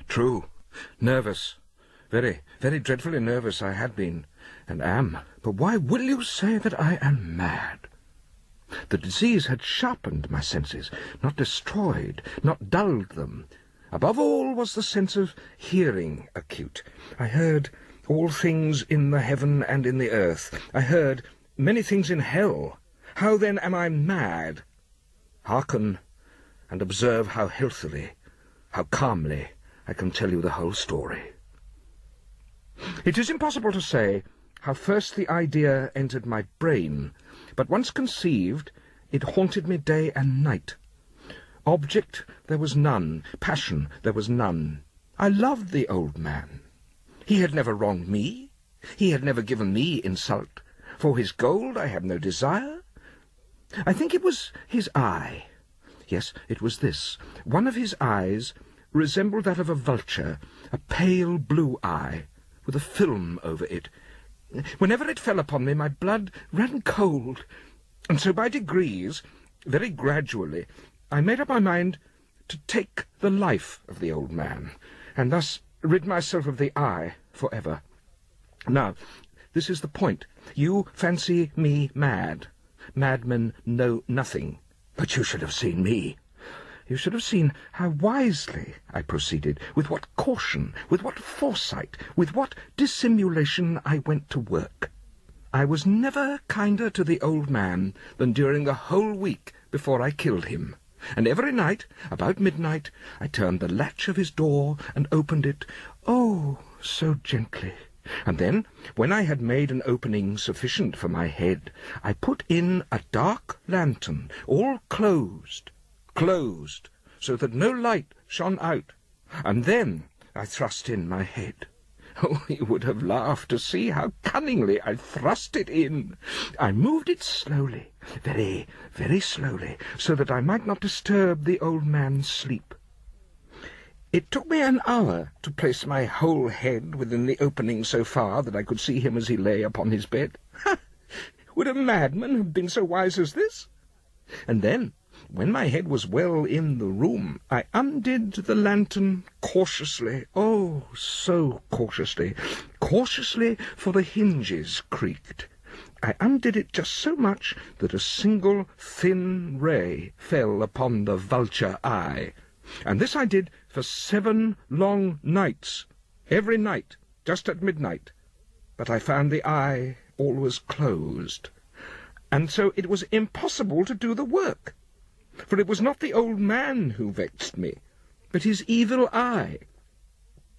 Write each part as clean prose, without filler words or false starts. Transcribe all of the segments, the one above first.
True. Nervous. Very, very dreadfully nervous I had been, and am. But why will you say that I am mad? The disease had sharpened my senses, not destroyed, not dulled them. Above all was the sense of hearing acute. I heard all things in the heaven and in the earth. I heard many things in hell. How then am I mad? Hearken, and observe how healthily, how calmly I can tell you the whole story. It is impossible to say how first the idea entered my brain, but once conceived, it haunted me day and night. Object there was none, passion there was none. I loved the old man. He had never wronged me. He had never given me insult. For his gold I had no desire. I think it was his eye. Yes, it was this. One of his eyes resembled that of a vulture, a pale blue eye, with a film over it. Whenever it fell upon me, my blood ran cold, and so by degrees, very gradually, I made up my mind to take the life of the old man, and thus rid myself of the eye for ever. Now, this is the point. You fancy me mad. Madmen know nothing. But you should have seen me. You should have seen how wisely I proceeded, with what caution, with what foresight, with what dissimulation I went to work. I was never kinder to the old man than during the whole week before I killed him. And every night, about midnight, I turned the latch of his door and opened it, oh, so gently. And then, when I had made an opening sufficient for my head, I put in a dark lantern, all closed, so that no light shone out, and then I thrust in my head. Oh, you would have laughed to see how cunningly I thrust it in. I moved it slowly, very, very slowly, so that I might not disturb the old man's sleep. It took me an hour to place my whole head within the opening so far that I could see him as he lay upon his bed. Ha! Would a madman have been so wise as this? And then, when my head was well in the room, I undid the lantern cautiously, oh, so cautiously, for the hinges creaked. I undid it just so much that a single thin ray fell upon the vulture eye. And this I did for 7 long nights, every night, just at midnight. But I found the eye always closed, and so it was impossible to do the work. For it was not the old man who vexed me, but his evil eye.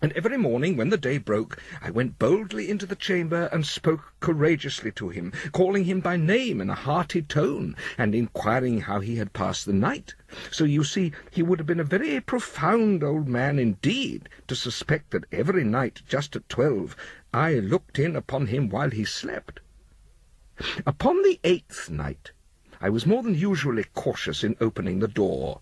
And every morning, when the day broke, I went boldly into the chamber and spoke courageously to him, calling him by name in a hearty tone, and inquiring how he had passed the night. So you see, he would have been a very profound old man indeed to suspect that every night, just at 12, I looked in upon him while he slept. Upon the 8th night, I was more than usually cautious in opening the door.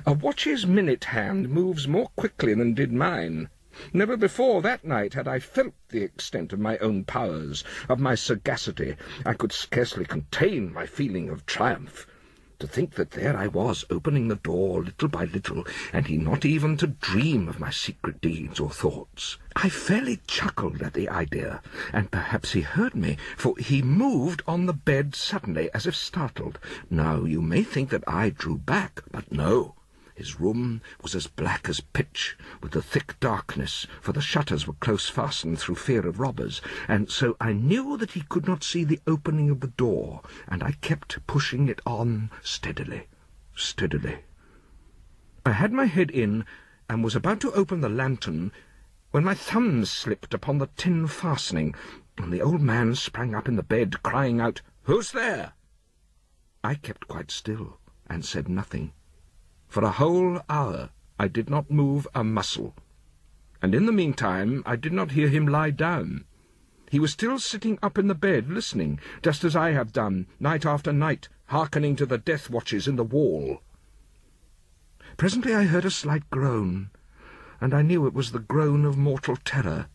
A watch's minute hand moves more quickly than did mine. Never before that night had I felt the extent of my own powers, of my sagacity. I could scarcely contain my feeling of triumph. To think that there I was, opening the door little by little, and he not even to dream of my secret deeds or thoughts. I fairly chuckled at the idea, and perhaps he heard me, for he moved on the bed suddenly, as if startled. Now, you may think that I drew back, but no. His room was as black as pitch, with the thick darkness, for the shutters were close fastened through fear of robbers, and so I knew that he could not see the opening of the door, and I kept pushing it on steadily, steadily. I had my head in, and was about to open the lantern, when my thumb slipped upon the tin fastening, and the old man sprang up in the bed, crying out, "Who's there?" I kept quite still, and said nothing. For a whole hour I did not move a muscle, and in the meantime I did not hear him lie down. He was still sitting up in the bed, listening, just as I have done, night after night, hearkening to the death watches in the wall. Presently I heard a slight groan, and I knew it was the groan of mortal terror.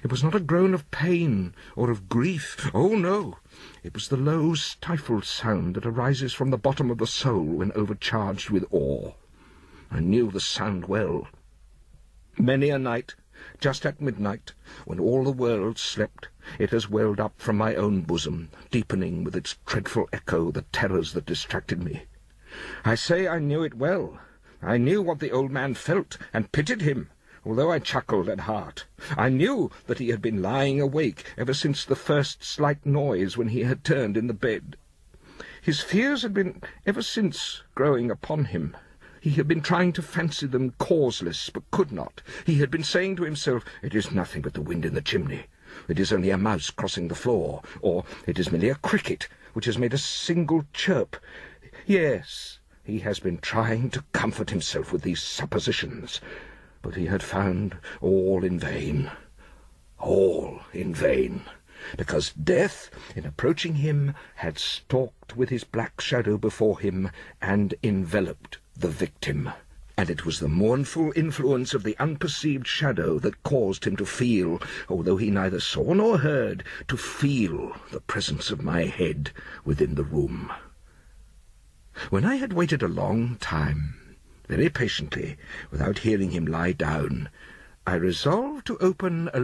It was not a groan of pain or of grief. Oh, no! It was the low, stifled sound that arises from the bottom of the soul when overcharged with awe. I knew the sound well. Many a night, just at midnight, when all the world slept, it has welled up from my own bosom, deepening with its dreadful echo the terrors that distracted me. I say I knew it well. I knew what the old man felt, and pitied him, although I chuckled at heart. I knew that he had been lying awake ever since the first slight noise when he had turned in the bed. His fears had been ever since growing upon him. He had been trying to fancy them causeless, but could not. He had been saying to himself, "It is nothing but the wind in the chimney. It is only a mouse crossing the floor," or "It is merely a cricket which has made a single chirp." Yes, he has been trying to comfort himself with these suppositions, but he had found all in vain. All in vain, because death, in approaching him, had stalked with his black shadow before him and enveloped the victim. And it was the mournful influence of the unperceived shadow that caused him to feel, although he neither saw nor heard, to feel the presence of my head within the room. When I had waited a long time, very patiently, without hearing him lie down, I resolved to open a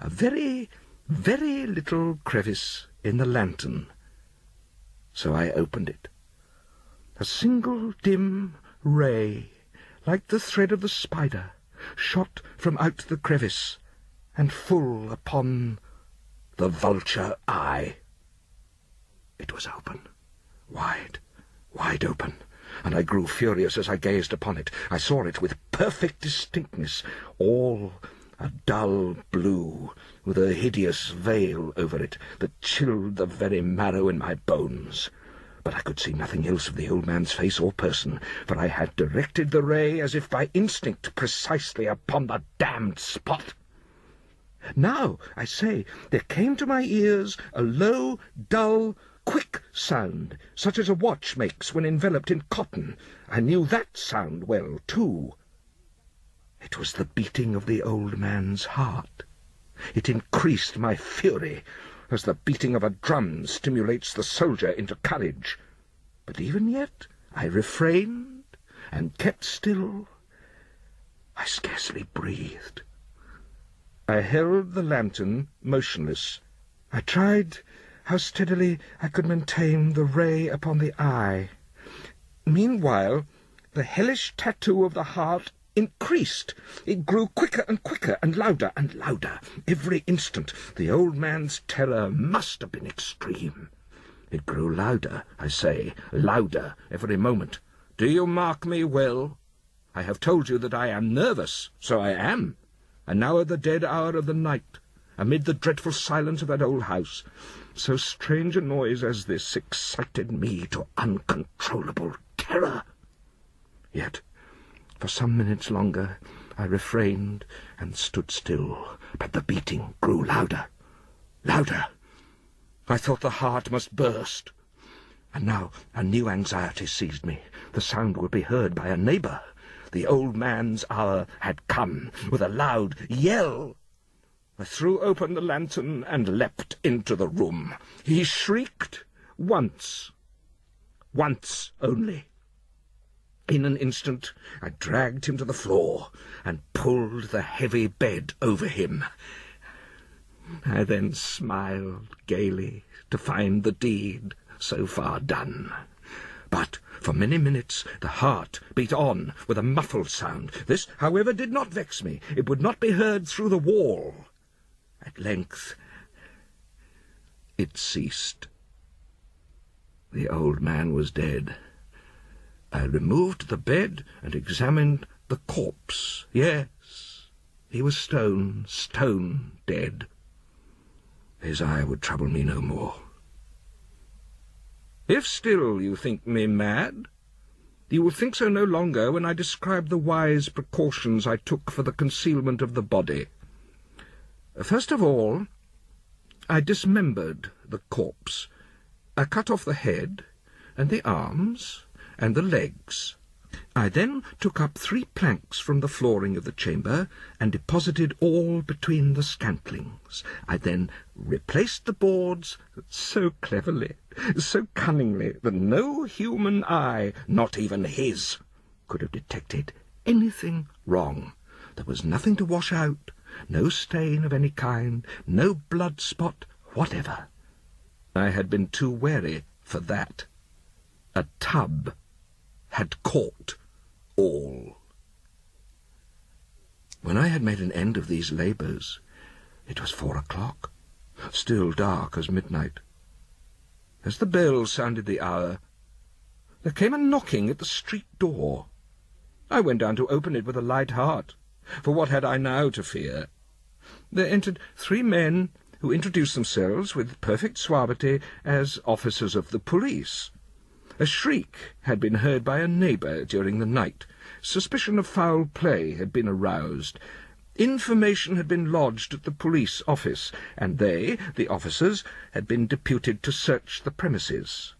very, very little crevice in the lantern. So I opened it. A single dim ray, like the thread of the spider, shot from out the crevice, and full upon the vulture eye. It was open, wide open, and I grew furious as I gazed upon it. I saw it with perfect distinctness, all a dull blue, with a hideous veil over it that chilled the very marrow in my bones. But I could see nothing else of the old man's face or person, for I had directed the ray as if by instinct precisely upon the damned spot. Now, I say, there came to my ears a low, dull, quick sound, such as a watch makes when enveloped in cotton. I knew that sound well, too. It was the beating of the old man's heart. It increased my fury, as the beating of a drum stimulates the soldier into courage. But even yet I refrained and kept still. I scarcely breathed. I held the lantern motionless. I tried how steadily I could maintain the ray upon the eye. Meanwhile, the hellish tattoo of the heart increased. It grew quicker and quicker, and louder and louder. Every instant the old man's terror must have been extreme. It grew louder, I say, louder every moment. Do you mark me well? I have told you that I am nervous, so I am. And now at the dead hour of the night, amid the dreadful silence of that old house, so strange a noise as this excited me to uncontrollable terror. Yet, for some minutes longer, I refrained and stood still, but the beating grew louder, louder. I thought the heart must burst. And now a new anxiety seized me. The sound would be heard by a neighbour. The old man's hour had come. With a loud yell, I threw open the lantern and leapt into the room. He shrieked once only. In an instant I dragged him to the floor and pulled the heavy bed over him. I then smiled gaily to find the deed so far done. But for many minutes the heart beat on with a muffled sound. This, however, did not vex me. It would not be heard through the wall. At length it ceased. The old man was dead. I removed the bed and examined the corpse. Yes, he was stone dead. His eye would trouble me no more. If still you think me mad, you will think so no longer when I describe the wise precautions I took for the concealment of the body. First of all, I dismembered the corpse. I cut off the head and the arms and the legs. I then took up 3 planks from the flooring of the chamber and deposited all between the scantlings. I then replaced the boards so cleverly, so cunningly, that no human eye, not even his, could have detected anything wrong. There was nothing to wash out, no stain of any kind, no blood spot whatever. I had been too wary for that. A tub had caught all. When I had made an end of these labours, it was 4 o'clock, still dark as midnight. As the bell sounded the hour, there came a knocking at the street door. I went down to open it with a light heart, for what had I now to fear? There entered 3 men who introduced themselves with perfect suavity as officers of the police. A shriek had been heard by a neighbour during the night. Suspicion of foul play had been aroused. Information had been lodged at the police office, and they, the officers, had been deputed to search the premises.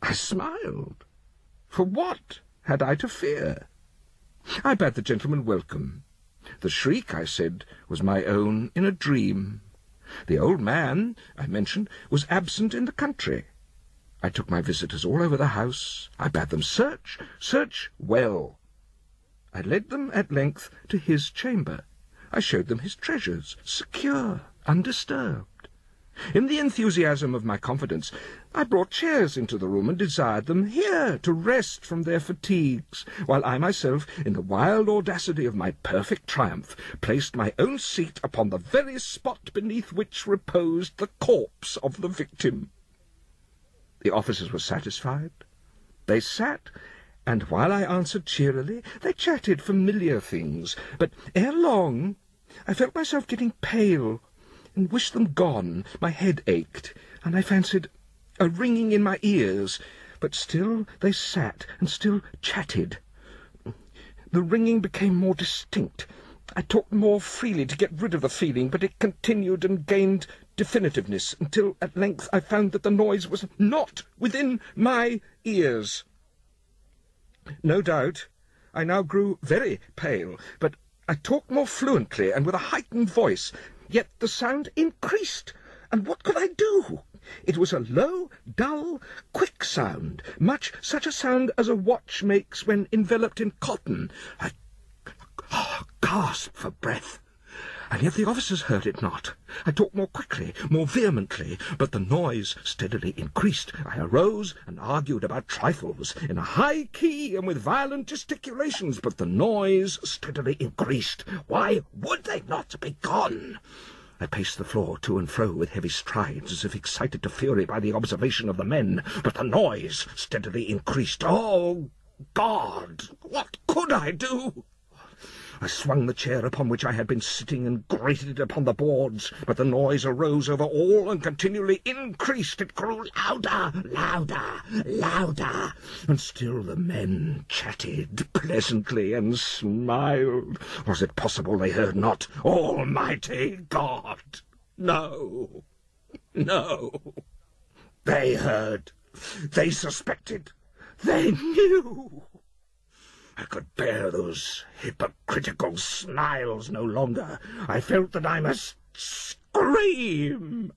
I smiled. For what had I to fear? I bade the gentleman welcome. The shriek, I said, was my own in a dream. The old man, I mentioned, was absent in the country. I took my visitors all over the house. I bade them search well. I led them at length to his chamber. I showed them his treasures, secure, undisturbed. In the enthusiasm of my confidence, I brought chairs into the room and desired them here to rest from their fatigues, while I myself, in the wild audacity of my perfect triumph, placed my own seat upon the very spot beneath which reposed the corpse of the victim. The officers were satisfied. They sat, and while I answered cheerily, they chatted familiar things. But ere long I felt myself getting pale, and wished them gone. My head ached, and I fancied a ringing in my ears. But still they sat, and still chatted. The ringing became more distinct. I talked more freely to get rid of the feeling, but it continued and gained definitiveness, until at length I found that the noise was not within my ears. No doubt I now grew very pale, but I talked more fluently and with a heightened voice, yet the sound increased, and what could I do? It was a low, dull, quick sound, much such a sound as a watch makes when enveloped in cotton. I gasped for breath, and yet the officers heard it not. I talked more quickly, more vehemently, but the noise steadily increased. I arose and argued about trifles in a high key and with violent gesticulations, but the noise steadily increased. Why would they not be gone? I paced the floor to and fro with heavy strides, as if excited to fury by the observation of the men, but the noise steadily increased. Oh, God! What could I do? I swung the chair upon which I had been sitting and grated it upon the boards, but the noise arose over all and continually increased. It grew louder, louder, louder, and still the men chatted pleasantly and smiled. Was it possible they heard not? Almighty God! No, no. They heard. They suspected. They knew. I could bear those hypocritical smiles no longer. I felt that I must scream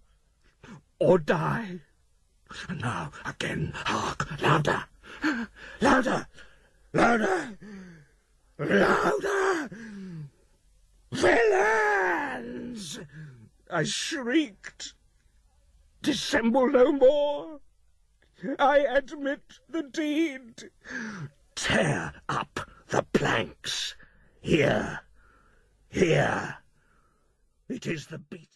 or die. And now again, hark, louder, louder, louder, louder. Villains! I shrieked. Dissemble no more. I admit the deed. Tear up the planks. Here, here. It is the beating.